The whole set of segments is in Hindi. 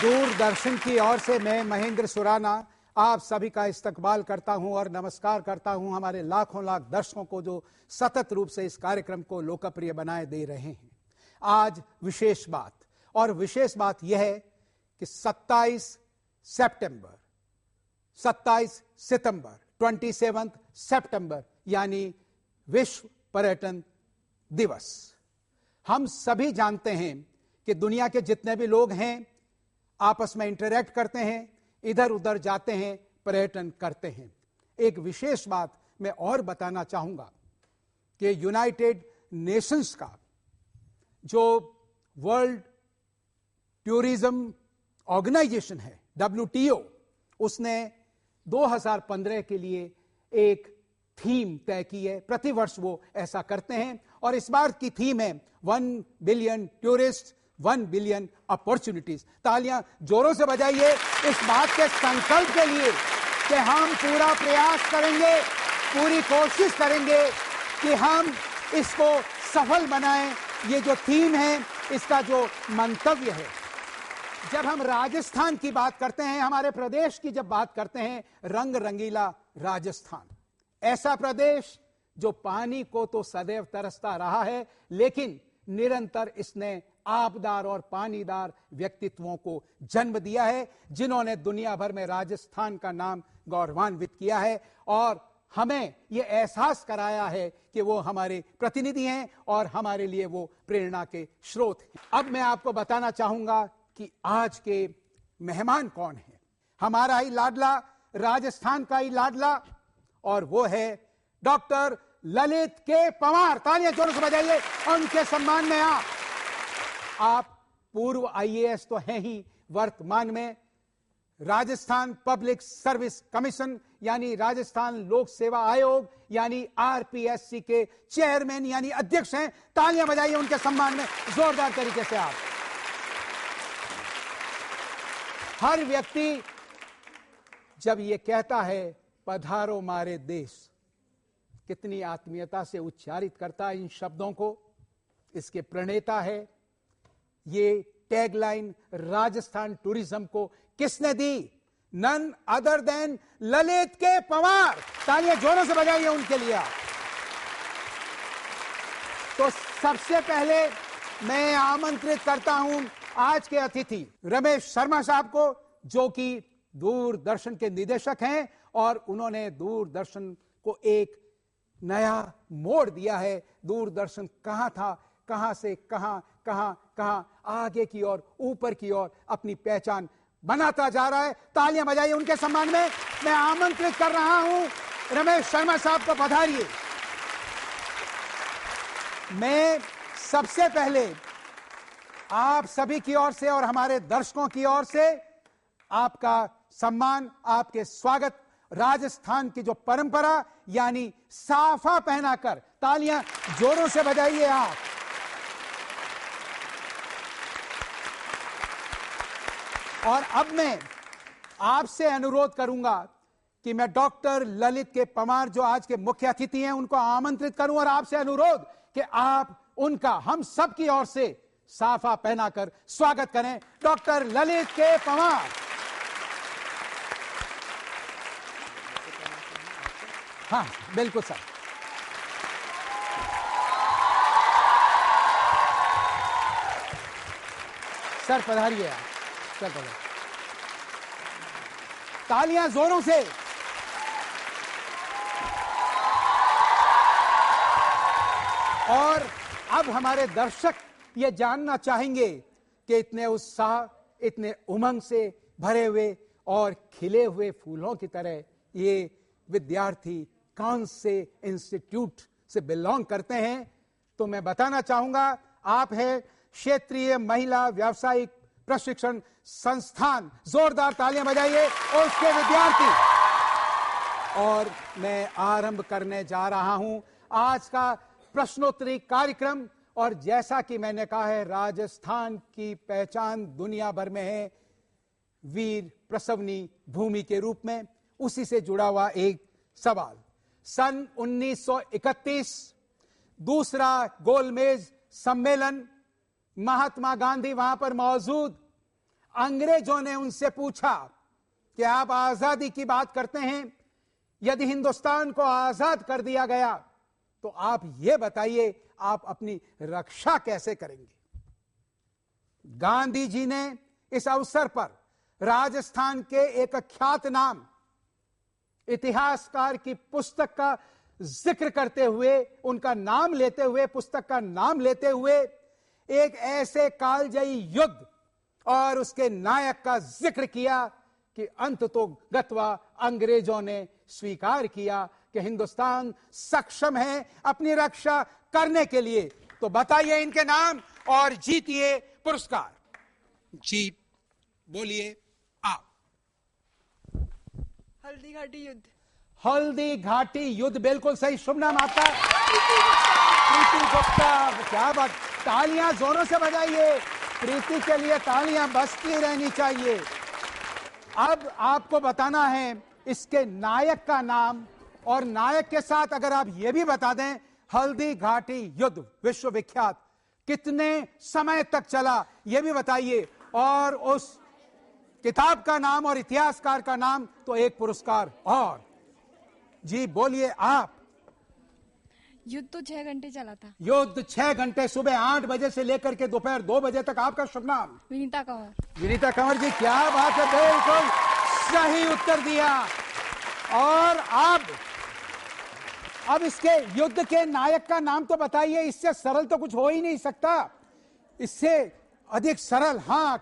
दूरदर्शन की ओर से मैं महेंद्र सुराना आप सभी का इस्तकबाल करता हूं और नमस्कार करता हूं हमारे लाखों लाख दर्शकों को जो सतत रूप से इस कार्यक्रम को लोकप्रिय बनाए दे रहे हैं। आज विशेष बात यह है कि 27 सितंबर 27 सितंबर यानी विश्व पर्यटन दिवस। हम सभी जानते हैं कि दुनिया के जितने भी लोग हैं आपस में इंटरैक्ट करते हैं, इधर उधर जाते हैं, पर्यटन करते हैं। एक विशेष बात मैं और बताना चाहूंगा कि यूनाइटेड नेशंस का जो वर्ल्ड टूरिज्म ऑर्गेनाइजेशन है WTO, उसने 2015 के लिए एक थीम तय की है। प्रतिवर्ष वो ऐसा करते हैं और इस बार की थीम है 1 बिलियन टूरिस्ट 1 बिलियन अपॉर्चुनिटीज। तालियां जोरों से बजाइए इस बात के संकल्प के लिए कि हम पूरा प्रयास करेंगे, पूरी कोशिश करेंगे कि हम इसको सफल बनाएं। ये जो थीम है, इसका जो मंतव्य है, जब हम राजस्थान की बात करते हैं, हमारे प्रदेश की जब बात करते हैं, रंग रंगीला राजस्थान, ऐसा प्रदेश जो पानी को तो सदैव तरसता रहा है, लेकिन निरंतर इसने आबदार और पानीदार व्यक्तित्वों को जन्म दिया है, जिन्होंने दुनिया भर में राजस्थान का नाम गौरवान्वित किया है और हमें यह एहसास कराया है कि वो हमारे प्रतिनिधि हैं और हमारे लिए वो प्रेरणा के स्रोत हैं। अब मैं आपको बताना चाहूंगा कि आज के मेहमान कौन है। हमारा ही लाडला, राजस्थान का ही लाडला, और वो है डॉक्टर ललित के पंवार। तालियां जोरों से बजाइए उनके सम्मान में। आप पूर्व IAS तो हैं ही, वर्तमान में राजस्थान पब्लिक सर्विस कमीशन यानी राजस्थान लोक सेवा आयोग यानी RPSC के चेयरमैन यानी अध्यक्ष हैं। तालियां बजाइए उनके सम्मान में जोरदार तरीके से। आप हर व्यक्ति जब ये कहता है पधारो मारे देश, कितनी आत्मीयता से उच्चारित करता है इन शब्दों को। इसके प्रणेता है। ये टैगलाइन राजस्थान टूरिज्म को किसने दी? नन अदर देन ललित के पंवार। तालियां जोरों से बजाइए उनके लिए। तो सबसे पहले मैं आमंत्रित करता हूं आज के अतिथि रमेश शर्मा साहब को, जो कि दूरदर्शन के निदेशक हैं और उन्होंने दूरदर्शन को एक नया मोड़ दिया है। दूरदर्शन कहां था, कहां से कहां कहां कहां आगे की ओर, ऊपर की ओर अपनी पहचान बनाता जा रहा है। तालियां बजाइए उनके सम्मान में। मैं आमंत्रित कर रहा हूं रमेश शर्मा साहब को, पधारिए। मैं सबसे पहले आप सभी की ओर से और हमारे दर्शकों की ओर से आपका सम्मान, आपके स्वागत, राजस्थान की जो परंपरा यानी साफा पहनाकर। तालियां जोरों से बजाइए आप। और अब मैं आपसे अनुरोध करूंगा कि मैं डॉक्टर ललित के पंवार, जो आज के मुख्य अतिथि हैं, उनको आमंत्रित करूं और आपसे अनुरोध कि आप उनका हम सब की ओर से साफा पहनाकर स्वागत करें। डॉक्टर ललित के पंवार। हाँ, बिल्कुल सर। सर पधारिए आप। सर पधारिए। तालियां जोरों से। और अब हमारे दर्शक ये जानना चाहेंगे कि इतने उत्साह, इतने उमंग से भरे हुए और खिले हुए फूलों की तरह ये विद्यार्थी कौन से इंस्टीट्यूट से बिलोंग करते हैं। तो मैं बताना चाहूंगा, आप है क्षेत्रीय महिला व्यावसायिक प्रशिक्षण संस्थान। जोरदार तालियां बजाइए और उसके विद्यार्थी। और मैं आरंभ करने जा रहा हूं आज का प्रश्नोत्तरी कार्यक्रम। और जैसा कि मैंने कहा है, राजस्थान की पहचान दुनिया भर में है वीर प्रसवनी भूमि के रूप में। उसी से जुड़ा हुआ एक सवाल। सन 1931 दूसरा गोलमेज सम्मेलन, महात्मा गांधी वहां पर मौजूद, अंग्रेजों ने उनसे पूछा कि आप आजादी की बात करते हैं, यदि हिंदुस्तान को आजाद कर दिया गया तो आप यह बताइए आप अपनी रक्षा कैसे करेंगे। गांधी जी ने इस अवसर पर राजस्थान के एक ख्यात नाम इतिहासकार की पुस्तक का जिक्र करते हुए, उनका नाम लेते हुए, पुस्तक का नाम लेते हुए एक ऐसे कालजयी युद्ध और उसके नायक का जिक्र किया कि अंत तो गत्वा अंग्रेजों ने स्वीकार किया कि हिंदुस्तान सक्षम है अपनी रक्षा करने के लिए। तो बताइए इनके नाम और जीतिए पुरस्कार। जी बोलिए आप। हल्दी घाटी युद्ध। हल्दी घाटी युद्ध, बिल्कुल सही। शुभ नाम आपका? प्रीति गुप्ता। क्या बात, तालियां जोरों से बजाइए। प्रीति के लिए तालियां बजती रहनी चाहिए। अब आपको बताना है इसके नायक का नाम, और नायक के साथ अगर आप यह भी बता दें हल्दी घाटी युद्ध विश्वविख्यात कितने समय तक चला यह भी बताइए, और उस किताब का नाम और इतिहासकार का नाम, तो एक पुरस्कार और। जी बोलिए आप। युद्ध तो 6 घंटे चला था। युद्ध 6 घंटे, सुबह 8 बजे से लेकर के दोपहर 2 बजे तक। आपका शुभ नाम? विनीता कंवर। विनीता कंवर जी, क्या बात है, बिल्कुल सही उत्तर दिया। और अब इसके युद्ध के नायक का नाम तो बताइए। इससे सरल तो कुछ हो ही नहीं सकता, इससे अधिक सरल। हाँ,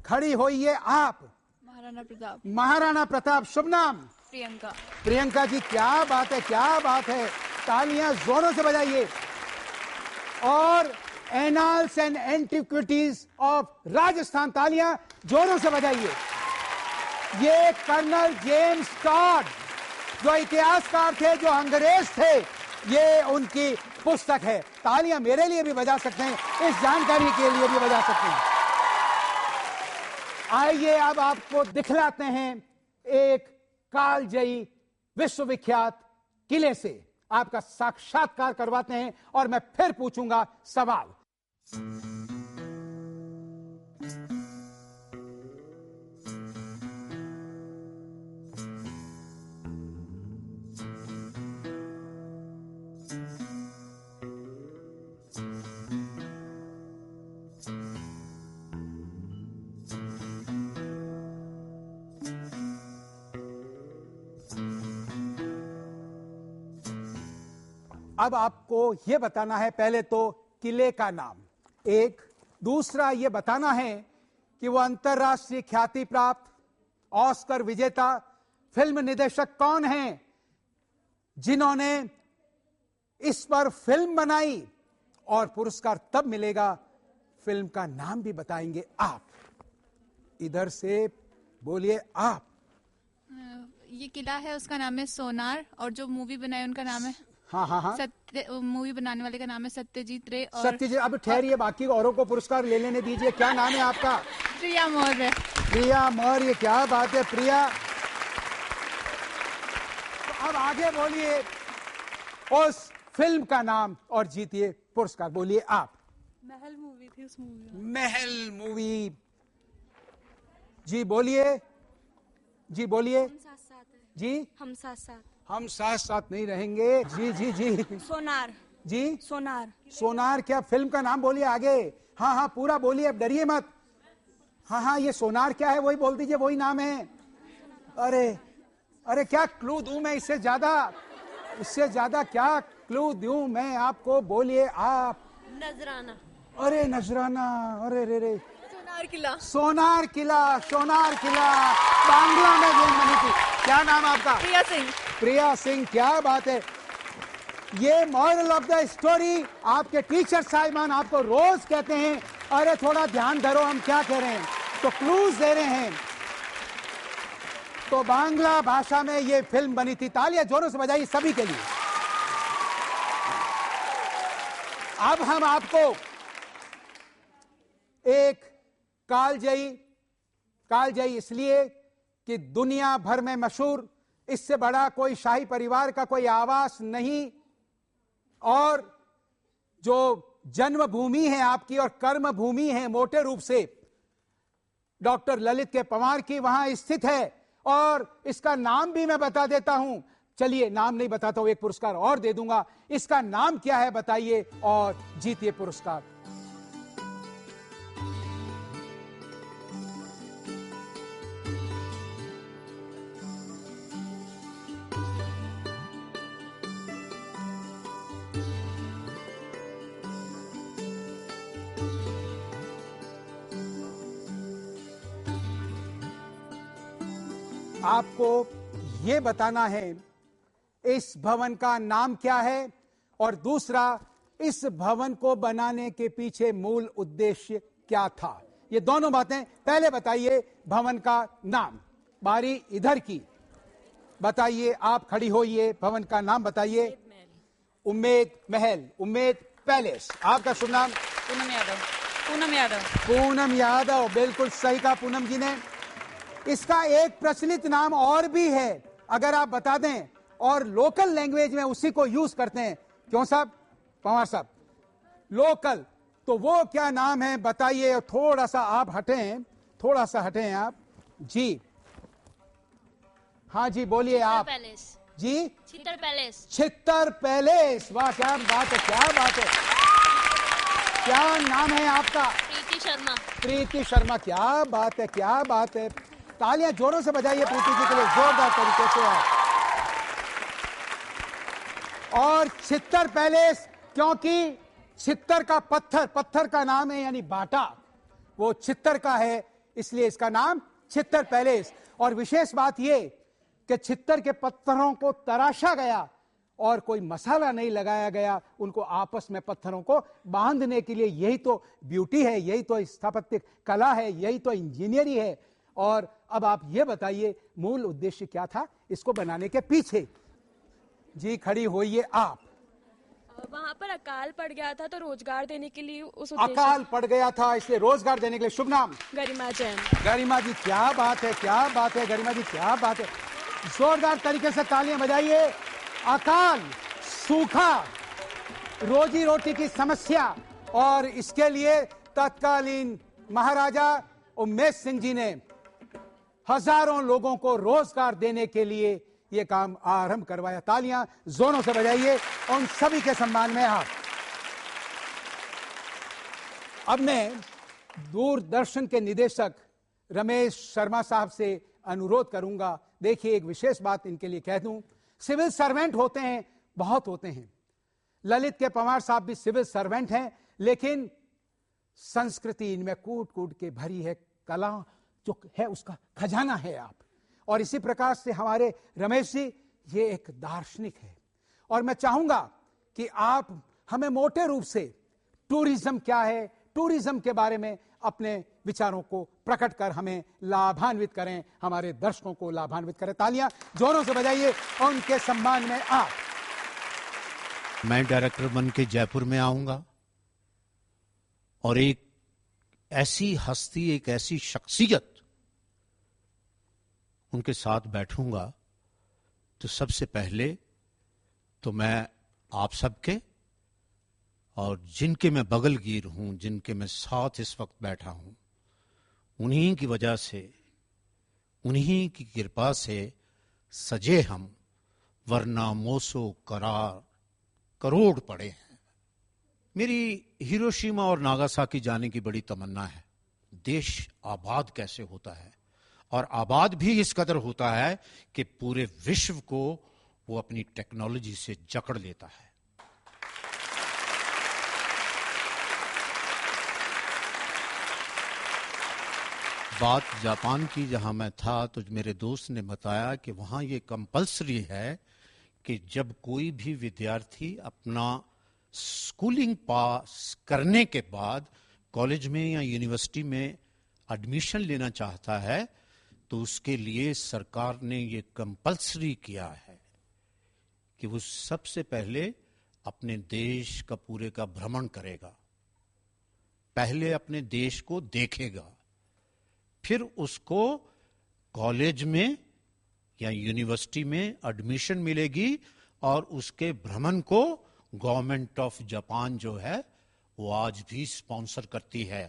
खड़ी होइए आप। महाराणा प्रताप। महाराणा प्रताप। शुभ नाम? प्रियंका। प्रियंका जी, क्या बात है, क्या बात है। तालियां जोरों से बजाइए। और annals and antiquities of Rajasthan, तालियां जोरों से बजाइए। ये कर्नल जेम्स टॉड जो इतिहासकार थे, जो अंग्रेज थे, ये उनकी पुस्तक है। तालियां मेरे लिए भी बजा सकते हैं, इस जानकारी के लिए भी बजा सकते हैं। आइए अब आपको दिखलाते हैं एक कालजयी विश्वविख्यात किले से, आपका साक्षात्कार करवाते हैं और मैं फिर पूछूंगा सवाल। अब आपको यह बताना है पहले तो किले का नाम एक, दूसरा यह बताना है कि वह अंतरराष्ट्रीय ख्याति प्राप्त ऑस्कर विजेता फिल्म निर्देशक कौन हैं जिन्होंने इस पर फिल्म बनाई, और पुरस्कार तब मिलेगा, फिल्म का नाम भी बताएंगे आप। इधर से बोलिए आप। ये किला है, उसका नाम है सोनार, और जो मूवी बनाई उनका नाम है, हाँ, मूवी बनाने वाले का नाम है सत्यजीत रे। और सत्यजीत, अब ठहरिए, बाकी औरों को पुरस्कार ले लेने दीजिए। क्या नाम है आपका? प्रिया मौर्य। प्रिया मौर्य, क्या बात है प्रिया। तो अब आगे बोलिए उस फिल्म का नाम और जीतिए पुरस्कार। बोलिए आप। महल मूवी थी, उस मूवी में। महल मूवी। जी बोलिए, जी बोलिए। जी हम साथ साथ। हम साथ साथ नहीं रहेंगे। जी जी जी। सोनार। जी सोनार। सोनार, क्या फिल्म का नाम बोलिए आगे। हाँ पूरा बोलिए, अब डरिए मत। हाँ ये सोनार क्या है वही बोल दीजिए, वही नाम है। अरे क्या क्लू दूं मैं, इससे ज्यादा क्या क्लू दूं मैं आपको? बोलिए आप। नजराना। अरे नजराना, अरे रे। सोनार किला। सोनार किला बांग्ला में गेम बनी थी। क्या नाम आपका? प्रिया सिंह। प्रिया सिंह, क्या बात है। ये मॉरल ऑफ द स्टोरी आपके टीचर साहिबान आपको रोज कहते हैं, अरे थोड़ा ध्यान धरो हम क्या कह रहे हैं, तो क्लूज दे रहे हैं। तो बांग्ला भाषा में ये फिल्म बनी थी। तालियां जोरों से बजाइए सभी के लिए। अब हम आपको एक कालजयी इसलिए कि दुनिया भर में मशहूर, इससे बड़ा कोई शाही परिवार का कोई आवास नहीं, और जो जन्मभूमि है आपकी और कर्म भूमि है मोटे रूप से, डॉक्टर ललित के पंवार की वहां स्थित है और इसका नाम भी मैं बता देता हूं। चलिए, नाम नहीं बताता हूं, एक पुरस्कार और दे दूंगा। इसका नाम क्या है बताइए और जीतिए पुरस्कार। आपको यह बताना है इस भवन का नाम क्या है और दूसरा, इस भवन को बनाने के पीछे मूल उद्देश्य क्या था। ये दोनों बातें पहले बताइए। भवन का नाम, बारी इधर की, बताइए। आप खड़ी होइए, भवन का नाम बताइए। उम्मेद महल, उम्मेद पैलेस। आपका शुभ नाम? पूनम यादव। पूनम यादव। पूनम यादव, बिल्कुल सही कहा पूनम जी ने। इसका एक प्रचलित नाम और भी है, अगर आप बता दें, और लोकल लैंग्वेज में उसी को यूज करते हैं। क्यों साहब? पंवार साहब, लोकल, तो वो क्या नाम है बताइए। थोड़ा सा आप हटें, थोड़ा सा हटें आप जी। हाँ जी, बोलिए आप पैलेस जी। चित्तर पैलेस। चित्तर पैलेस, वाह क्या बात है, क्या बात है। क्या नाम है आपका? प्रीति शर्मा। प्रीति शर्मा, क्या बात है, क्या बात है। तालियां जोरों से बजाइए प्रीति जी के लिए, जोरदार तरीके से आप। और चित्तर पैलेस, क्योंकि चित्तर का पत्थर, पत्थर का नाम है यानी बाटा, वो चित्तर का है, इसलिए इसका नाम चित्तर पैलेस। और विशेष बात यह कि चित्तर के पत्थरों को तराशा गया और कोई मसाला नहीं लगाया गया, उनको आपस में पत्थरों को बांधने के लिए। यही तो ब्यूटी है, यही तो स्थापत्य कला है, यही तो इंजीनियरिंग है। और अब आप ये बताइए मूल उद्देश्य क्या था इसको बनाने के पीछे। जी, खड़ी होइए आप। वहाँ पर अकाल पड़ गया था तो रोजगार देने के लिए उस अकाल पड़ गया था इसलिए रोजगार देने के लिए। शुभ नाम? गरिमा जैन। गरिमा जी, क्या बात है, क्या बात है गरिमा जी, क्या बात है। जोरदार तरीके से तालियां बजाइए। अकाल, सूखा, रोजी रोटी की समस्या, और इसके लिए तत्कालीन महाराजा उमेश सिंह जी ने हजारों लोगों को रोजगार देने के लिए यह काम आरंभ करवाया। तालियां जोरों से बजाइए उन सभी के सम्मान में आप। अब मैं दूरदर्शन के निदेशक रमेश शर्मा साहब से अनुरोध करूंगा। देखिए, एक विशेष बात इनके लिए कह दूं, सिविल सर्वेंट होते हैं, बहुत होते हैं। ललित के पंवार साहब भी सिविल सर्वेंट हैं, लेकिन संस्कृति इनमें कूट कूट के भरी है, कला जो है उसका खजाना है आप। और इसी प्रकार से हमारे रमेश जी, ये एक दार्शनिक है। और मैं चाहूंगा कि आप हमें मोटे रूप से टूरिज्म क्या है, टूरिज्म के बारे में अपने विचारों को प्रकट कर हमें लाभान्वित करें, हमारे दर्शकों को लाभान्वित करें। तालियां जोरों से बजाइए उनके सम्मान में आप। मैं डायरेक्टर बन के जयपुर में आऊंगा और एक ऐसी हस्ती, एक ऐसी शख्सियत उनके साथ बैठूंगा, तो सबसे पहले तो मैं आप सबके और जिनके मैं बगलगीर हूं, जिनके मैं साथ इस वक्त बैठा हूं, उन्हीं की वजह से, उन्हीं की कृपा से सजे हम, वरना मोसो करार करोड़ पड़े हैं। मेरी हिरोशिमा और नागासाकी जाने की बड़ी तमन्ना है। देश आबाद कैसे होता है, और आबाद भी इस कदर होता है कि पूरे विश्व को वो अपनी टेक्नोलॉजी से जकड़ लेता है। बात जापान की, जहां मैं था तो मेरे दोस्त ने बताया कि वहां ये कंपल्सरी है कि जब कोई भी विद्यार्थी अपना स्कूलिंग पास करने के बाद कॉलेज में या यूनिवर्सिटी में एडमिशन लेना चाहता है, तो उसके लिए सरकार ने ये कंपल्सरी किया है कि वो सबसे पहले अपने देश का पूरे का भ्रमण करेगा, पहले अपने देश को देखेगा, फिर उसको कॉलेज में या यूनिवर्सिटी में एडमिशन मिलेगी, और उसके भ्रमण को गवर्नमेंट ऑफ जापान जो है वो आज भी स्पॉन्सर करती है।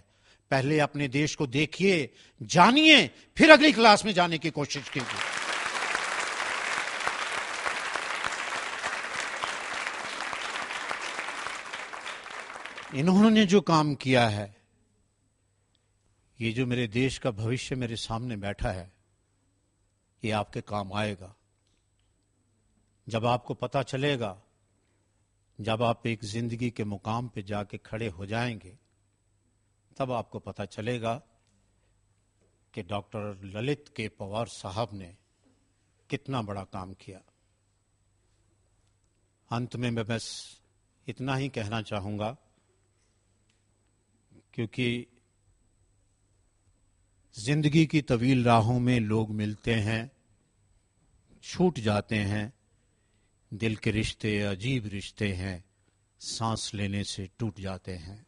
पहले अपने देश को देखिए, जानिए, फिर अगली क्लास में जाने की कोशिश कीजिए। इन्होंने जो काम किया है, ये जो मेरे देश का भविष्य मेरे सामने बैठा है, ये आपके काम आएगा। जब आपको पता चलेगा, जब आप एक जिंदगी के मुकाम पे जाके खड़े हो जाएंगे, तब आपको पता चलेगा कि डॉक्टर ललित के पवार साहब ने कितना बड़ा काम किया। अंत में मैं बस इतना ही कहना चाहूंगा, क्योंकि जिंदगी की तवील राहों में लोग मिलते हैं, छूट जाते हैं, दिल के रिश्ते अजीब रिश्ते हैं, सांस लेने से टूट जाते हैं।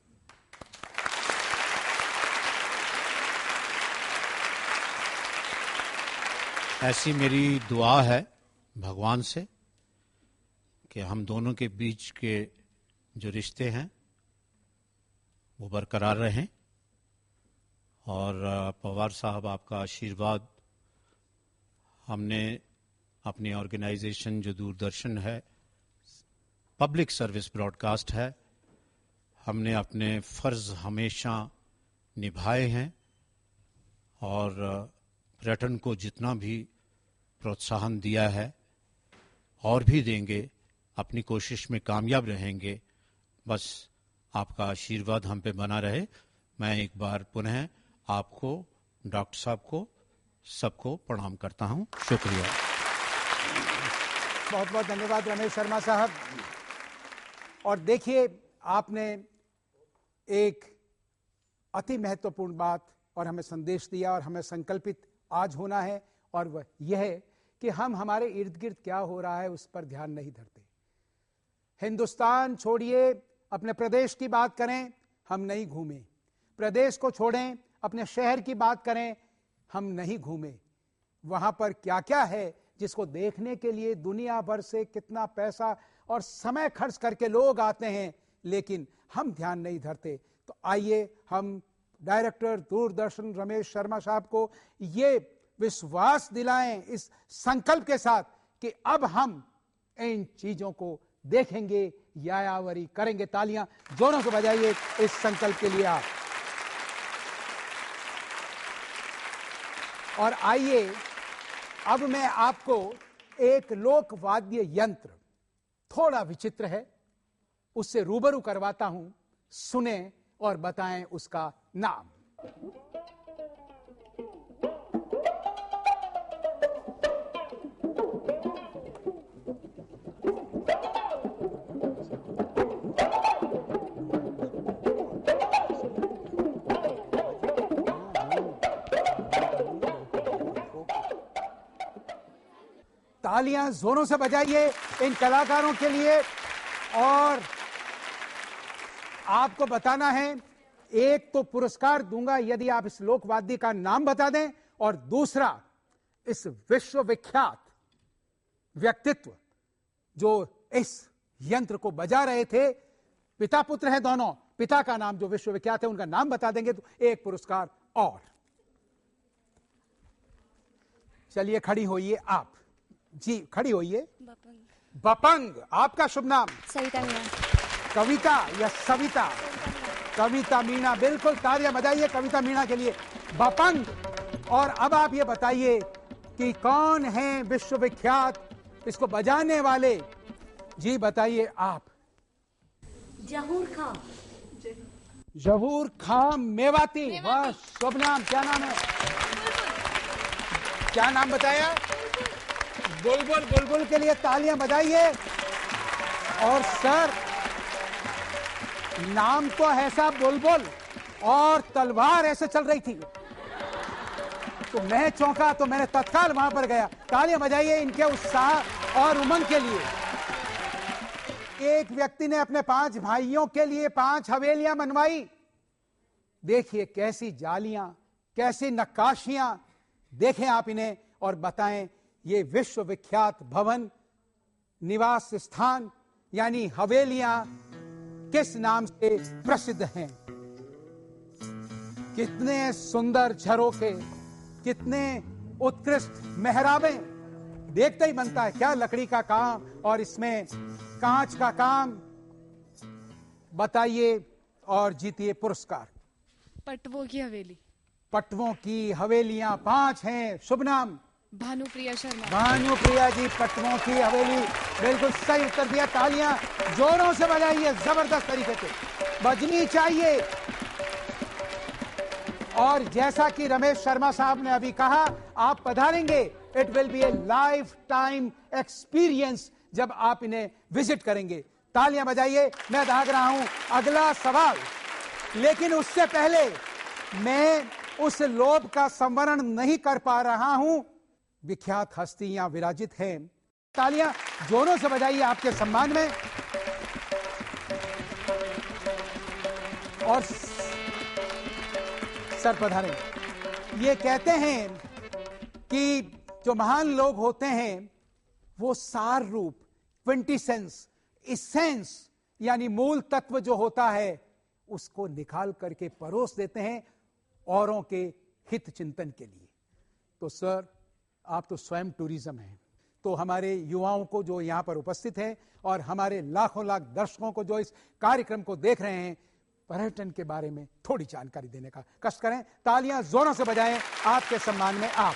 ऐसी मेरी दुआ है भगवान से कि हम दोनों के बीच के जो रिश्ते हैं वो बरकरार रहें, और पवार साहब आपका आशीर्वाद, हमने अपनी ऑर्गेनाइजेशन जो दूरदर्शन है, पब्लिक सर्विस ब्रॉडकास्ट है, हमने अपने फर्ज हमेशा निभाए हैं और पर्यटन को जितना भी प्रोत्साहन दिया है और भी देंगे, अपनी कोशिश में कामयाब रहेंगे। बस आपका आशीर्वाद हम पे बना रहे। मैं एक बार पुनः आपको, डॉक्टर साहब को, सबको प्रणाम करता हूं। शुक्रिया। बहुत बहुत धन्यवाद रमेश शर्मा साहब। और देखिए, आपने एक अति महत्वपूर्ण बात और हमें संदेश दिया, और हमें संकल्पित आज होना है, और वह यह है कि हम हमारे इर्द गिर्द क्या हो रहा है उस पर ध्यान नहीं धरते। हिंदुस्तान छोड़िए, अपने प्रदेश की बात करें, हम नहीं घूमे। प्रदेश को छोड़ें, अपने शहर की बात करें, हम नहीं घूमे। वहां पर क्या क्या है जिसको देखने के लिए दुनिया भर से कितना पैसा और समय खर्च करके लोग आते हैं, लेकिन हम ध्यान नहीं धरते। तो आइए हम डायरेक्टर दूरदर्शन रमेश शर्मा साहब को ये विश्वास दिलाएं इस संकल्प के साथ कि अब हम इन चीजों को देखेंगे, यायावरी करेंगे। तालियां जोरों से बजाइए इस संकल्प के लिए आप। और आइए अब मैं आपको एक लोक वाद्य यंत्र, थोड़ा विचित्र है, उससे रूबरू करवाता हूं। सुने और बताएं उसका नाम। तालियां जोरों से बजाइए इन कलाकारों के लिए। और आपको बताना है, एक तो पुरस्कार दूंगा यदि आप इस लोकवाद्य का नाम बता दें, और दूसरा इस विश्वविख्यात व्यक्तित्व जो इस यंत्र को बजा रहे थे, पिता पुत्र हैं दोनों, पिता का नाम जो विश्वविख्यात है उनका नाम बता देंगे तो एक पुरस्कार और। चलिए खड़ी होइए आप जी, खड़ी होइए। बपंग, आपका शुभ नाम? सविता मीणा। कविता या सविता? कविता मीणा, बिल्कुल, तालियां बजाइए कविता मीणा के लिए। बपंग। और अब आप ये बताइए कि कौन है विश्वविख्यात इसको बजाने वाले? जी बताइए आप। जहूर खां। जहूर खां मेवाती। वाह, शुभ नाम। क्या नाम है? क्या नाम बताया? बुलबुल। बुलबुल के लिए तालियां बजाइए। और सर, नाम तो ऐसा बुलबुल और तलवार ऐसे चल रही थी तो मैं चौंका, तो मैंने तत्काल वहां पर गया। तालियां बजाइए इनके उत्साह और उमंग के लिए। एक व्यक्ति ने अपने 5 भाइयों के लिए 5 हवेलियां बनवाई। देखिए कैसी जालियां, कैसी नक्काशियां। देखें आप इन्हें और बताएं ये विश्वविख्यात भवन, निवास स्थान यानी हवेलियां किस नाम से प्रसिद्ध हैं। कितने सुंदर झरोखे, कितने उत्कृष्ट मेहराबें, देखते ही बनता है क्या लकड़ी का काम और इसमें कांच का काम। बताइए और जीतिए पुरस्कार। पटवों की हवेली। पटवों की हवेलियां 5 हैं। शुभ नाम? भानुप्रिया शर्मा। भानुप्रिया जी, पटवों की हवेली, बिल्कुल सही उत्तर दिया। तालियां जोरों से बजाइए, जबरदस्त तरीके से बजनी चाहिए। और जैसा कि रमेश शर्मा साहब ने अभी कहा, आप पधारेंगे, it will be a life time experience जब आप इन्हें विजिट करेंगे। तालियां बजाइए। मैं भाग रहा हूं अगला सवाल, लेकिन उससे पहले मैं उस लोभ का संवरण नहीं कर पा रहा हूं। विख्यात हस्तियां विराजित हैं। तालियां जोरों से बजाइए आपके सम्मान में। और सर पधारें। ये कहते हैं कि जो महान लोग होते हैं वो सार रूप, क्विंटेसेंस, इसेंस यानी मूल तत्व जो होता है उसको निकाल करके परोस देते हैं औरों के हित चिंतन के लिए। तो सर, आप तो स्वयं टूरिज्म हैं, तो हमारे युवाओं को जो यहां पर उपस्थित हैं और हमारे लाखों लाख दर्शकों को जो इस कार्यक्रम को देख रहे हैं, पर्यटन के बारे में थोड़ी जानकारी देने का कष्ट करें। तालियां जोरों से बजाएं आपके सम्मान में। आप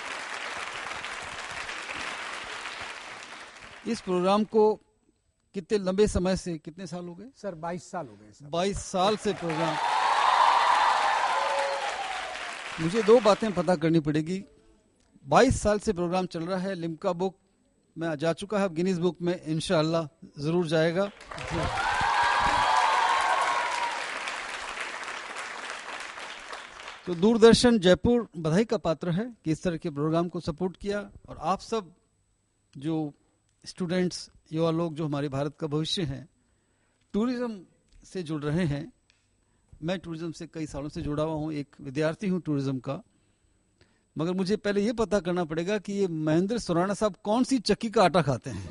इस प्रोग्राम को कितने लंबे समय से, कितने साल हो गए सर? 22 साल हो गए सर। 22 साल से प्रोग्राम। मुझे 2 बातें पता करनी पड़ेगी। 22 साल से प्रोग्राम चल रहा है। लिम्का बुक में जा चुका है, अब गिनीज बुक में इंशाअल्लाह जरूर जाएगा। तो दूरदर्शन जयपुर बधाई का पात्र है कि इस तरह के प्रोग्राम को सपोर्ट किया। और आप सब जो स्टूडेंट्स, युवा लोग जो हमारे भारत का भविष्य हैं, टूरिज्म से जुड़ रहे हैं। मैं टूरिज्म से कई सालों से जुड़ा हुआ हूँ, एक विद्यार्थी हूँ टूरिज्म का। मगर मुझे पहले ये पता करना पड़ेगा कि ये महेंद्र सुराणा साहब कौन सी चक्की का आटा खाते हैं।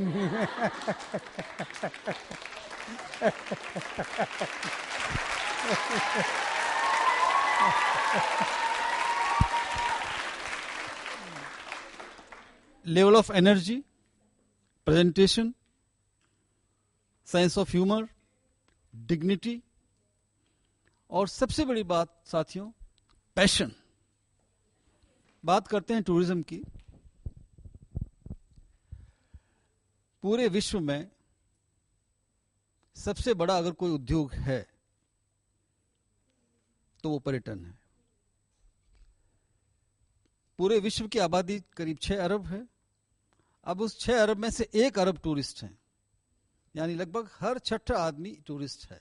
Level of energy, presentation, sense of humour, dignity और सबसे बड़ी बात साथियों, पैशन। बात करते हैं टूरिज्म की। पूरे विश्व में सबसे बड़ा अगर कोई उद्योग है तो वो पर्यटन है। पूरे विश्व की आबादी करीब 6 अरब है। अब उस 6 अरब में से 1 अरब टूरिस्ट हैं, यानी लगभग हर 6ठा आदमी टूरिस्ट है।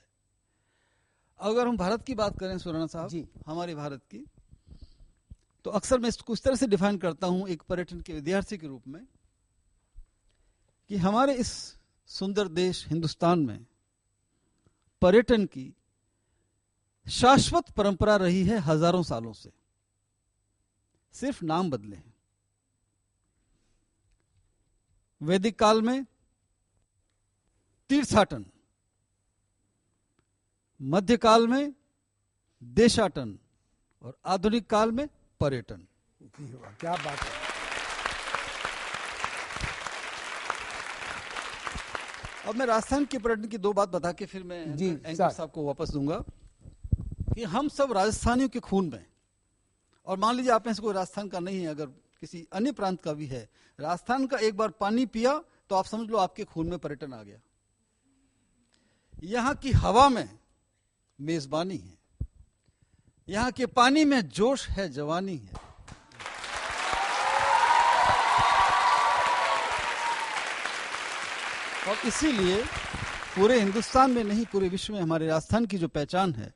अगर हम भारत की बात करें सुराणा साहब जी, हमारे भारत की, तो अक्सर मैं इसको इस तरह से डिफाइन करता हूं एक पर्यटन के विद्यार्थी के रूप में कि हमारे इस सुंदर देश हिंदुस्तान में पर्यटन की शाश्वत परंपरा रही है हजारों सालों से, सिर्फ नाम बदले हैं। वैदिक काल में तीर्थाटन, मध्यकाल में देशाटन और आधुनिक काल में पर्यटन। क्या बात है। अब मैं राजस्थान के पर्यटन की 2 बात बता के फिर मैं एंकर साहब को वापस दूंगा कि हम सब राजस्थानियों के खून में, और मान लीजिए आप में से कोई राजस्थान का नहीं है, अगर किसी अन्य प्रांत का भी है, राजस्थान का एक बार पानी पिया तो आप समझ लो आपके खून में पर्यटन आ गया। यहां की हवा में मेजबानी है, यहां के पानी में जोश है, जवानी है। और इसीलिए पूरे हिंदुस्तान में नहीं, पूरे विश्व में हमारे राजस्थान की जो पहचान है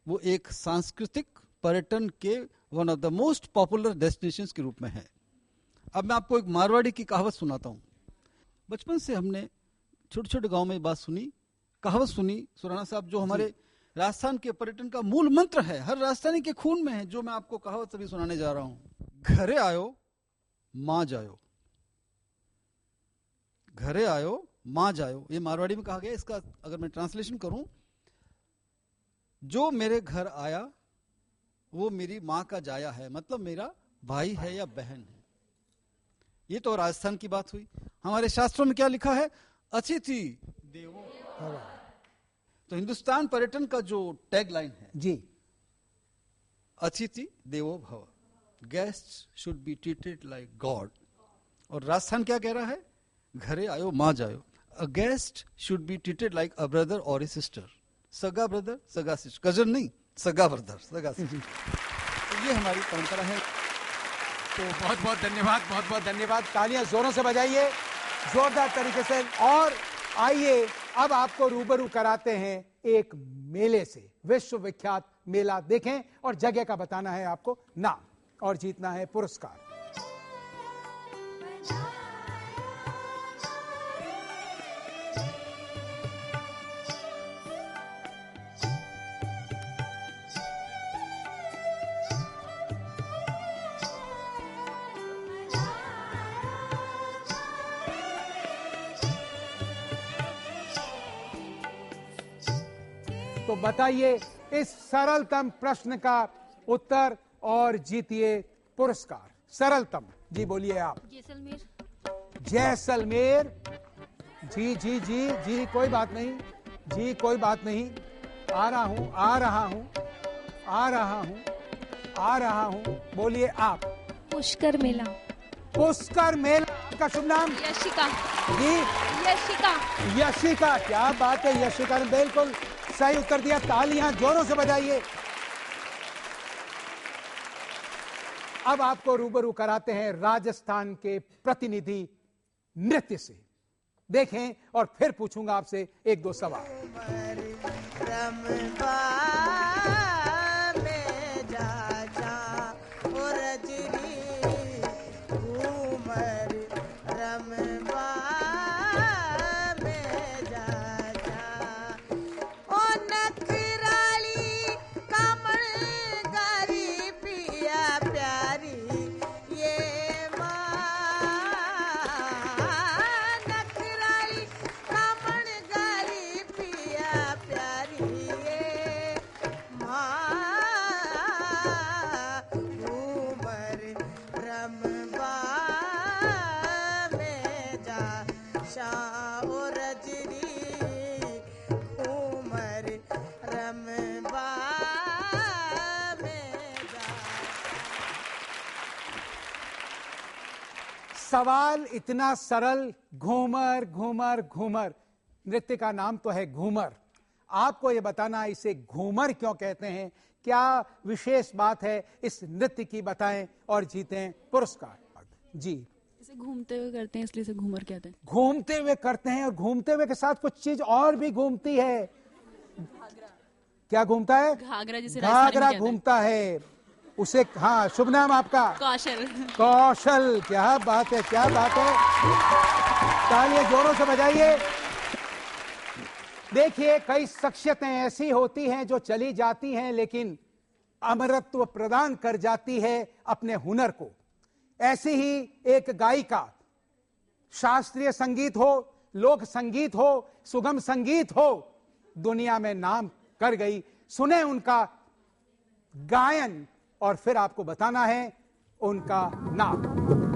वो एक सांस्कृतिक पर्यटन के one of the most popular destinations के रूप में है। अब मैं आपको एक मारवाड़ी की कहावत सुनाता हूं। बचपन से हमने छोटे छोटे गांव में बात सुनी, कहावत सुनी सुराणा साहब, जो हमारे राजस्थान के पर्यटन का मूल मंत्र है, हर राजस्थानी के खून में है, जो मैं आपको कहावत अभी सुनाने जा रहा हूं। घरे आयो मां जायो, घरे आयो मां जायो, ये मारवाड़ी में कहा गया। इसका अगर मैं ट्रांसलेशन करूं, जो मेरे घर आया वो मेरी माँ का जाया है, मतलब मेरा भाई है या बहन है। ये तो राजस्थान की बात हुई। हमारे शास्त्रों में क्या लिखा है? अतिथि देवो भव। तो हिंदुस्तान पर्यटन का जो टैग लाइन है जी, अतिथि देवो भव, guest should be treated like God. और राजस्थान क्या कह रहा है? घरे आयो माँ जायो। A guest should be treated like a brother और ए सिस्टर। सगा ब्रदर, सगा सिस्टर, कजन नहीं, सगा ब्रदर, सगा सिस्टर। तो ये हमारी परंपरा है। तो बहुत बहुत धन्यवाद, बहुत बहुत धन्यवाद। तालियां जोरों से बजाइए, जोरदार तरीके से। और आइए अब आपको रूबरू कराते हैं एक मेले से। विश्व विख्यात मेला देखें और जगह का बताना है आपको नाम और जीतना है पुरस्कार। तो बताइए इस सरलतम प्रश्न का उत्तर और जीतिए पुरस्कार। सरलतम, जी बोलिए आप। जैसलमेर। जैसलमेर। जी जी जी जी, कोई बात नहीं जी, कोई बात नहीं। आ रहा हूं, आ रहा हूं, आ रहा हूं, आ रहा हूं। बोलिए आप। पुष्कर मेला। पुष्कर मेला का शुभ नाम? यशिका। जी, यशिका। यशिका। क्या बात है, यशिका ने बिल्कुल सही उत्तर दिया। तालियां जोरों से बजाइए। अब आपको रूबरू कराते हैं राजस्थान के प्रतिनिधि नृत्य से। देखें और फिर पूछूंगा आपसे एक दो सवाल। सवाल इतना सरल, घूमर घूमर घूमर। नृत्य का नाम तो है घूमर। आपको यह बताना इसे घूमर क्यों कहते हैं, क्या विशेष बात है इस नृत्य की, बताएं और जीतें पुरस्कार। जी, इसे घूमते हुए करते हैं इसलिए इसे घूमर कहते हैं। घूमते हुए करते हैं, और घूमते हुए के साथ कुछ चीज और भी घूमती है। क्या घूमता है? घाघरा, जिसे घाघरा घूमता है उसे। हाँ, शुभ नाम आपका? कौशल। कौशल। क्या बात है, क्या बात है। तालियां जोरों से बजाइए। देखिए, कई शख्सियतें ऐसी होती हैं जो चली जाती हैं लेकिन अमरत्व प्रदान कर जाती है अपने हुनर को। ऐसी ही एक गायिका, शास्त्रीय संगीत हो, लोक संगीत हो, सुगम संगीत हो, दुनिया में नाम कर गई। सुने उनका गायन और फिर आपको बताना है उनका नाम।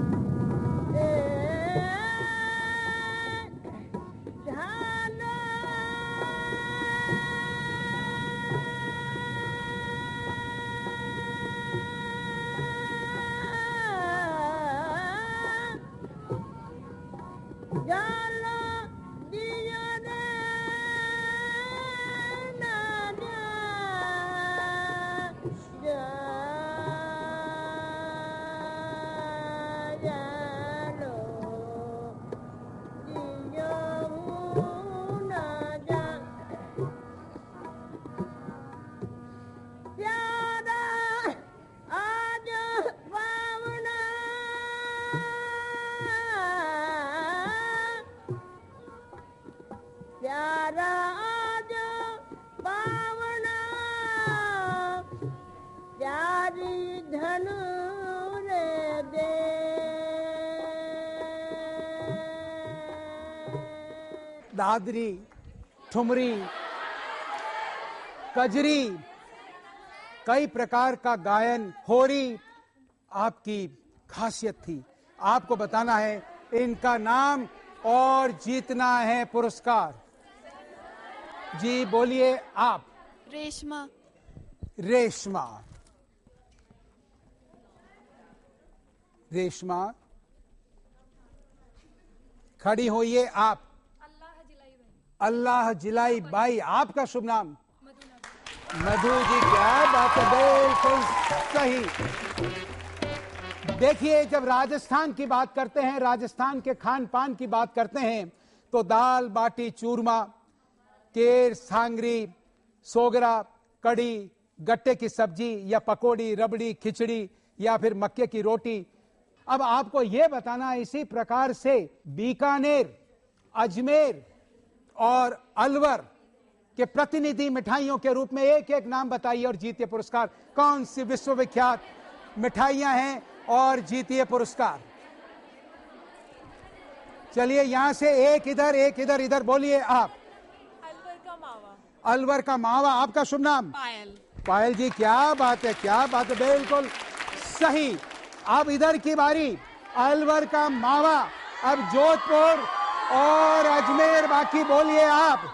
दादरी, ठुमरी, कजरी, कई प्रकार का गायन, होरी आपकी खासियत थी। आपको बताना है इनका नाम और जीतना है पुरस्कार। जी बोलिए आप। रेशमा। रेशमा। रेशमा खड़ी होइए आप। अल्लाह जिलाई बाई। आपका शुभ नाम? मधु जी। क्या बात है, बिल्कुल सही। देखिए, जब राजस्थान की बात करते हैं, राजस्थान के खान पान की बात करते हैं, तो दाल बाटी चूरमा, केर, सांगरी, सोगरा, कड़ी, गट्टे की सब्जी या पकोड़ी, रबड़ी, खिचड़ी या फिर मक्के की रोटी। अब आपको यह बताना है, इसी प्रकार से बीकानेर, अजमेर और अलवर के प्रतिनिधि मिठाइयों के रूप में एक एक नाम बताइए और जीतिए पुरस्कार। कौन सी विश्वविख्यात मिठाइयां हैं और जीतिए पुरस्कार। चलिए यहां से एक इधर एक इधर, इधर बोलिए आप। अलवर का मावा। अलवर का मावा। आपका शुभ नाम? पायल। पायल जी। क्या बात है, क्या बात है, बिल्कुल सही। अब इधर की बारी। अलवर का मावा। अब जोधपुर और अजमेर बाकी, बोलिए आप।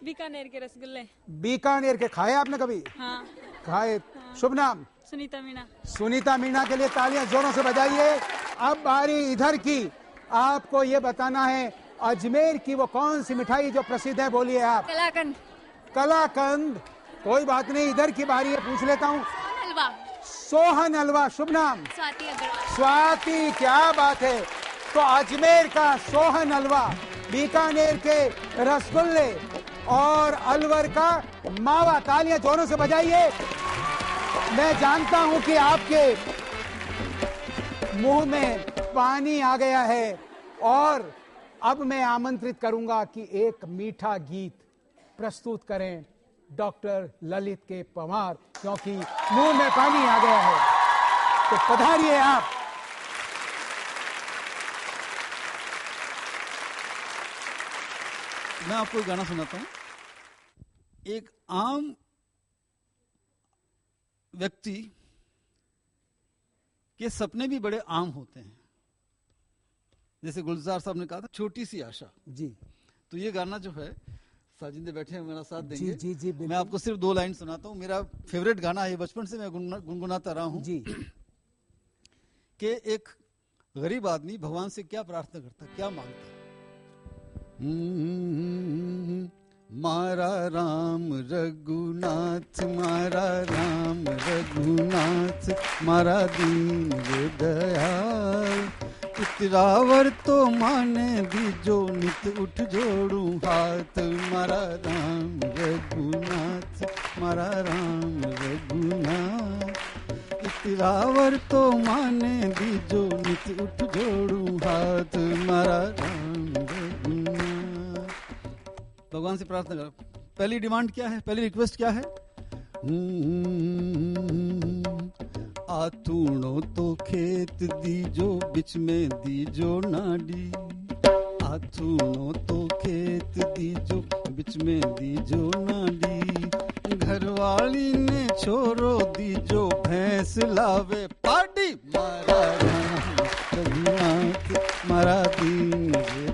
बीकानेर के रसगुल्ले। बीकानेर के खाए आपने कभी? हाँ। खाए। शुभ नाम? सुनीता मीणा। सुनीता मीणा के लिए तालियां जोरों से बजाइए। अब बारी इधर की। आपको ये बताना है अजमेर की वो कौन सी मिठाई जो प्रसिद्ध है, बोलिए आप। कलाकंद। कलाकंद। कोई बात नहीं, इधर की बारी है, पूछ लेता हूँ। हलवा। सोहन हलवा। शुभ नाम? स्वाति अग्रवाल। स्वाति। क्या बात है। तो अजमेर का सोहन हलवा, बीकानेर के रसगुल्ले और अलवर का मावा। तालियां जोरों से बजाइए। मैं जानता हूं कि आपके मुंह में पानी आ गया है और अब मैं आमंत्रित करूंगा कि एक मीठा गीत प्रस्तुत करें डॉक्टर ललित के पंवार, क्योंकि मुंह में पानी आ गया है। तो पधारिए आप। मैं आपको एक गाना सुनाता हूं। एक आम व्यक्ति के सपने भी बड़े आम होते हैं। जैसे गुलजार साहब ने कहा था, छोटी सी आशा। जी। तो ये गाना जो है, साजिंदे बैठे हैं मेरा साथ देंगे। जी जी जी। मैं आपको सिर्फ 2 लाइन सुनाता हूँ। मेरा फेवरेट गाना है, बचपन से मैं गुनगुनाता रहा हूँ। जी। कि एक गरीब आदमी भगवान से क्या प्रार्थना करता, क्या मांगता। मारा राम रघुनाथ, मारा राम रघुनाथ, मारा दीन दयाल, इतरावर तो माने दीजो, नित उठ जोड़ू हाथ, मारा राम रघुनाथ, मारा राम रघुनाथ, इतरावर तो माने दीजो, नित उठ जोड़ू हाथ, मारा राम रघुनाथ। भगवान से प्रार्थना करो। पहली डिमांड क्या है, पहली रिक्वेस्ट क्या है? आतूणो तो खेत दीजो, बिच में दीजो नाडी, आतूणो तो खेत दीजो, बिच में दीजो नाडी, घरवाली ने छोरो दीजो, भैंस लावे पाडी, मारा राम रघुनाथ, मारा दीन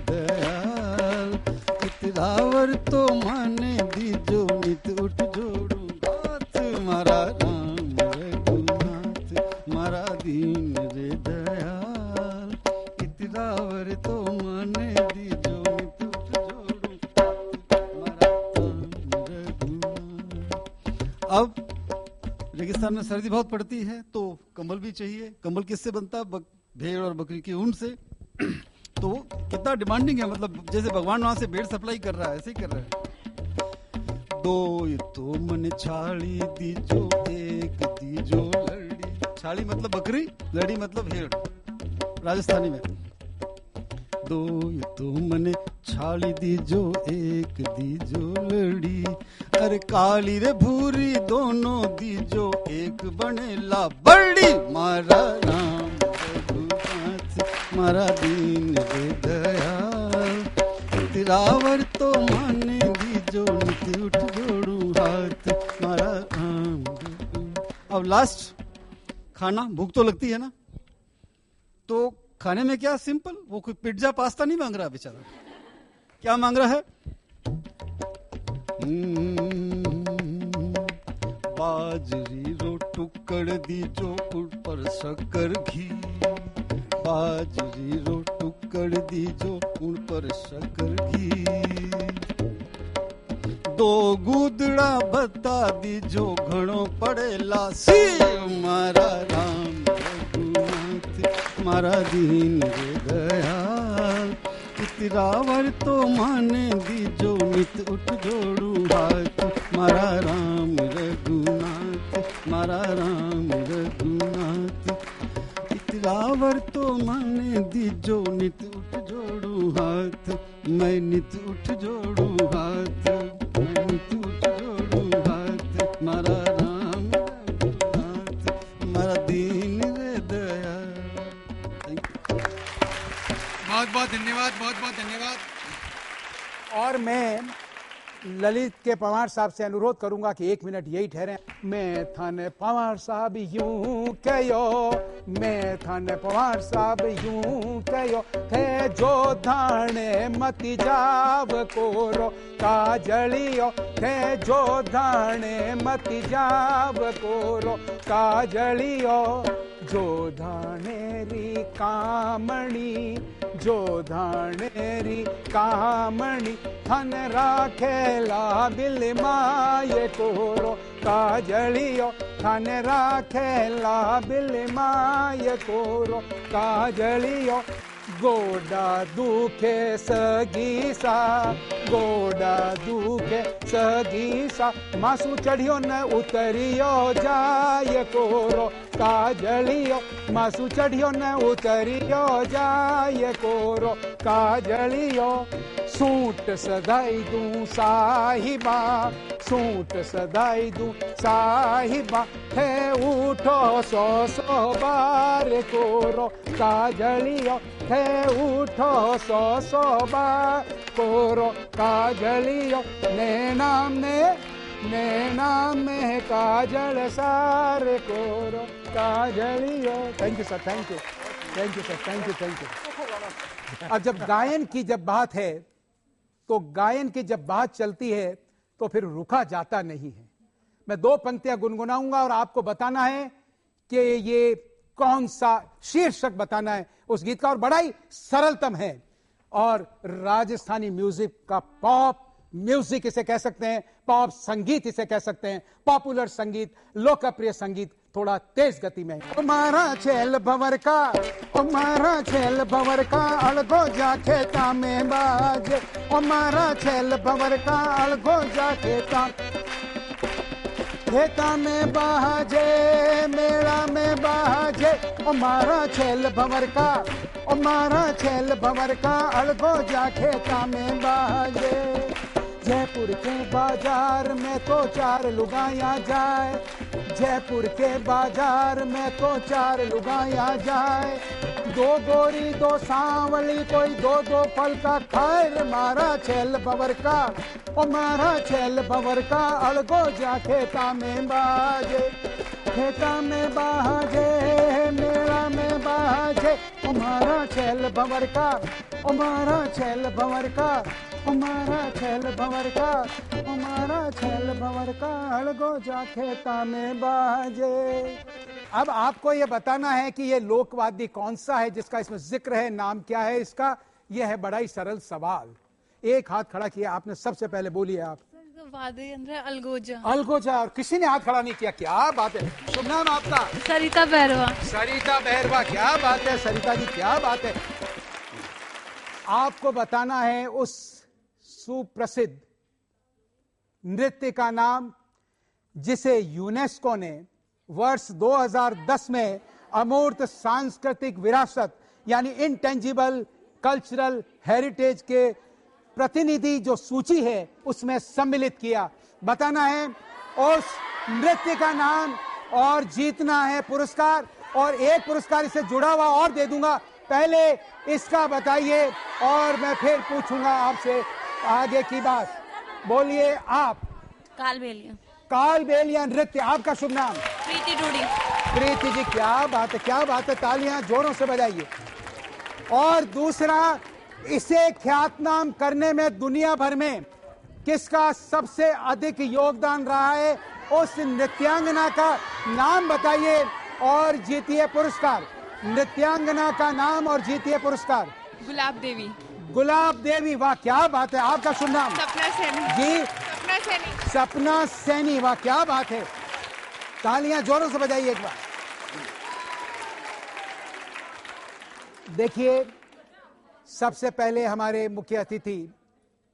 दयाल, इतरावर तो माने दीजो, नित उठ जोड़ू हाथ, मारा राम रघुनाथ, मारा दीन रे दयाल, इतरावर तो माने दीजो, नित उठ जोड़ू हाथ, मारा राम रघुनाथ। अब रेगिस्तान में सर्दी बहुत पड़ती है तो कंबल भी चाहिए। कंबल किससे बनता है? भेड़ और बकरी की ऊन से। तो कितना डिमांडिंग है, मतलब जैसे भगवान वहां से भेड़ सप्लाई कर रहा है, ऐसे ही कर रहा है। दो ये तो मन छाड़ी दीजो, एक दीजो लड़ी, छाड़ी मतलब बकरी, लड़ी मतलब भेड़ राजस्थानी में। दो ये तो मन छाड़ी दीजो, एक दीजो लड़ी, अरे काली रे भूरी दोनों दीजो, एक बनेला बड़ी, मारा राम रघुनाथ, मारा दीन रे दयाल, तिरावर तो माने दीजो, नित उठ जोड़ू हाथ, मारा राम रघुनाथ। अब लास्ट खाना, भूख तो लगती है ना, तो खाने में क्या सिंपल, वो कोई पिज्जा पास्ता नहीं मांग रहा बेचारा, क्या मांग रहा है? बाजरी रो टुकड़ दी जो ऊपर शक्कर घी, बाजरी रो टुकड़ दी जो ऊपर शक्कर घी, दो गुदड़ा बता दी जो घणो पड़ेला सी, मारा राम रघुनाथ मारा दीन रे दयाल, इतरावर तो माने दी जो नित उठ जोड़ू हाथ, मारा राम रघुनाथ मारा राम रघुनाथ, इतरावर तो माने दी जो नित उठ जोड़ू हाथ, मैं नित उठ जोड़ू हाथ, मैं नित उठ जोड़ू हाथ, मारा राम रघुनाथ मारा दीन रे दया। बहुत बहुत धन्यवाद, बहुत बहुत धन्यवाद। और मैं ललित के पवार साहब से अनुरोध करूंगा कि 1 मिनट यही ठहरे। मैं थाने पवार साहब यूं कहो, मैं थाने पवार साहब यूं कहो, थे जो धाने मति जाव कोरो काजलियो, थे जो धाने मति जाव कोरो काजलियो, जो धानेरी कामणी, जो धानेरी कामणी, थन राखेला बिल माये कोरो काजलियो, थन राखेला बिल माये कोरो काजलियो, गोडा दुखे सगीसा, गोडा दुखे सगीसा, मासू चढ़ियो न उतरियो जाय कोरो काजलियो, मासू चढ़ियो न उतरियो जाय कोरो काजलियो, सूट सदाई दूं साहिबा, सूट सदाई दूं साहिबा, है उठो 100 बार कोरो काजलियो, है उठो 100 बार कोरो काजलियो, नैना में काजल सारे कोरो Kajaliyo. Thank you sir, thank you, thank you sir, thank you, thank you. अब जब गायन की जब बात है, तो गायन की जब बात चलती है तो फिर रुका जाता नहीं है। मैं 2 पंक्तियां गुनगुनाऊंगा और आपको बताना है कि ये कौन सा शीर्षक बताना है उस गीत का, और बड़ा ही सरलतम है। और राजस्थानी म्यूजिक का पॉप म्यूजिक इसे कह सकते हैं, पॉप संगीत इसे कह सकते हैं, पॉपुलर संगीत, लोकप्रिय संगीत थोड़ा तेज गति में। मारा छेल भंवर का, ओ मारा छेल भंवर का, अलगो जा खेता में बाजे, ओ मारा छेल भंवर का, अलगो जा खेता में बाजे, मेला में बाजे, ओ मारा छेल भंवर का, ओ मारा छेल भंवर का, अलगो जा खेता में बाजे। जयपुर के बाजार में तो 4 लुगाया जाए, जयपुर के बाजार में तो 4 लुगाया जाए, 2 गोरी 2 सांवली, कोई 2 फल का खाए, मारा छेल भंवर का, ओ मारा छेल भंवर का, अलगो जा खेता में बाजे, खेता में बाजे, मेला में बाजे, ओ मारा छेल भंवर का, ओ मारा छेल भंवर का, ओ मारा छेल भंवर का, ओ मारा छेल भंवर का, अलगो जा खेता में बाजे। अब आपको ये बताना है कि ये लोकवाद्य कौन सा है जिसका इसमें जिक्र है, नाम क्या है इसका। यह है बड़ा ही सरल सवाल। एक हाथ खड़ा किया आपने, सबसे पहले बोलिए आप। वाद्य यंत्र अलगोजा। अलगोजा, और किसी ने हाथ खड़ा नहीं किया। क्या बात है, शुभ नाम आपका? सरिता बैरवा। सरिता बैरवा, क्या बात है सरिता जी, क्या बात है। आपको बताना है उस सुप्रसिद्ध नृत्य का नाम जिसे यूनेस्को ने वर्ष 2010 में अमूर्त सांस्कृतिक विरासत यानी इंटेंजिबल कल्चरल हेरिटेज के प्रतिनिधि जो सूची है उसमें सम्मिलित किया। बताना है उस नृत्य का नाम और जीतना है पुरस्कार, और एक पुरस्कार इससे जुड़ा हुआ और दे दूंगा। पहले इसका बताइए और मैं फिर पूछूंगा आपसे आगे की बात। बोलिए आप। कालबेलिया। कालबेल या नृत्य। आपका शुभ नाम? प्रीति डूडी। प्रीति जी, क्या बात है, क्या बात है, तालियां जोरों से बजाइए। और दूसरा, इसे ख्यातनाम करने में दुनिया भर में किसका सबसे अधिक योगदान रहा है, उस नृत्यांगना का नाम बताइए और जीतिए पुरस्कार। नृत्यांगना का नाम और जीतिए पुरस्कार। गुलाब देवी। गुलाब देवी, वाह क्या बात है। आपका शुभ नाम? सपना सैनी। जी, सपना सैनी। सपना सैनी, वाह क्या बात है। तालियां जोरों से बजाइए एक बार। देखिए, सबसे पहले हमारे मुख्य अतिथि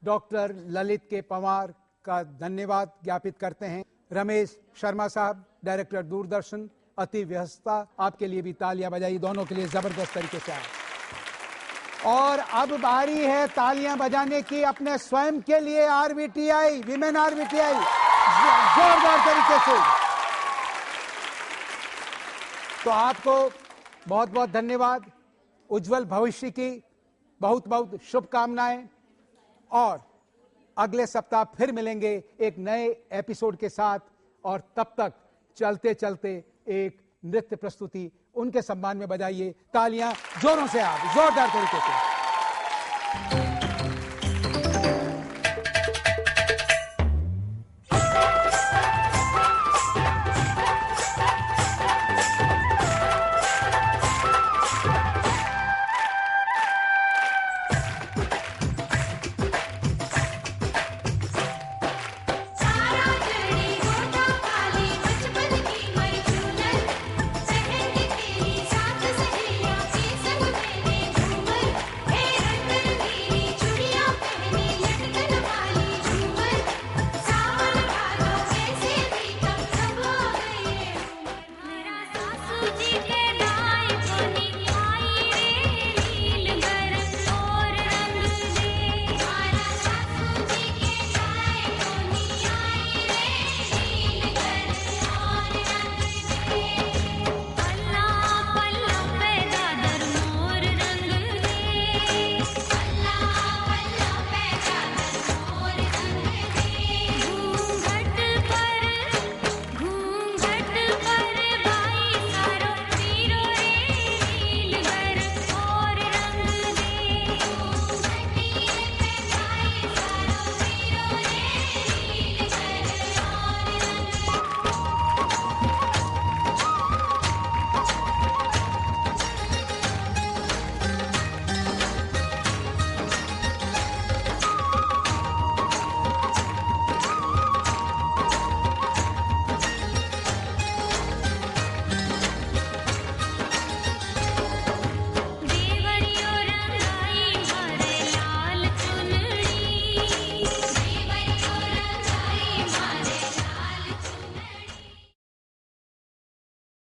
डॉक्टर ललित के पंवार का धन्यवाद ज्ञापित करते हैं। रमेश शर्मा साहब, डायरेक्टर दूरदर्शन, अति व्यस्तता, आपके लिए भी तालियां बजाइए, दोनों के लिए जबरदस्त तरीके से आए। और अब बारी है तालियां बजाने की अपने स्वयं के लिए, आरबीटीआई, विमेन आरबीटीआई, जोरदार तरीके से। तो आपको बहुत बहुत धन्यवाद, उज्जवल भविष्य की बहुत बहुत शुभकामनाएं, और अगले सप्ताह फिर मिलेंगे एक नए एपिसोड के साथ। और तब तक चलते चलते एक नृत्य प्रस्तुति उनके सम्मान में बजाइए, तालियां जोरों से, आप जोरदार तरीके से।